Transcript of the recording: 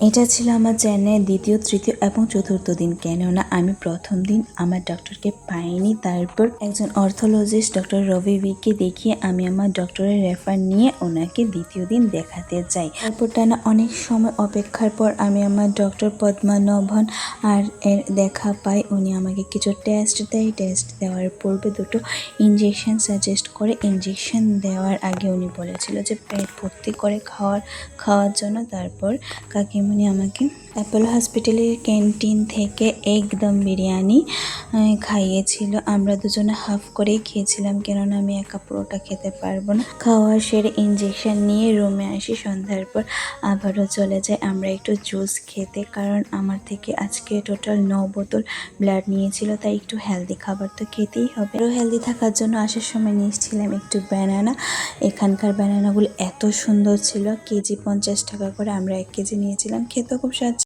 এটা ছিল আমার চেন্নাইয়ের দ্বিতীয়, তৃতীয় এবং চতুর্থ দিন। কেননা আমি প্রথম দিন আমার ডক্টরকে পাইনি, তারপর একজন অর্থোলজিস্ট ডক্টর রবি ভিকে দেখিয়ে আমি আমার ডক্টরের রেফার নিয়ে ওনাকে দ্বিতীয় দিন দেখাতে যাই। তারপর টানা অনেক সময় অপেক্ষার পর আমি আমার ডক্টর পদ্মানভন আর এর দেখা পাই। উনি আমাকে কিছু টেস্ট দেয়। টেস্ট দেওয়ার পূর্বে দুটো ইঞ্জেকশন সাজেস্ট করে। ইঞ্জেকশন দেওয়ার আগে উনি বলেছিল যে পেট ভর্তি করে খাওয়ার জন্য। তারপর কাকিমুনি আমাকে অ্যাপোলো হসপিটালের ক্যান্টিন থেকে একদম বিরিয়ানি খাইয়েছিল। আমরা দুজনে হাফ করেই খেয়েছিলাম, কেননা আমি একা পুরোটা খেতে পারবো না। খাওয়া সেরে ইঞ্জেকশন নিয়ে রুমে আসি। সন্ধ্যার পর আবারও চলে যাই আমরা একটু জুস খেতে, কারণ আমার থেকে আজকে টোটাল 9 বোতল ব্লাড নিয়েছিল, তাই একটু হেলদি খাবার তো খেতেই হবে। আরও হেলদি থাকার জন্য আসার সময় নিয়েছিলাম একটু ব্যানানা। এখানকার ব্যানানাগুলো এত সুন্দর ছিল, কেজি 50 টাকা করে, আমরা 1 কেজি নিয়েছিলাম। খেতেও খুব স্বাদ।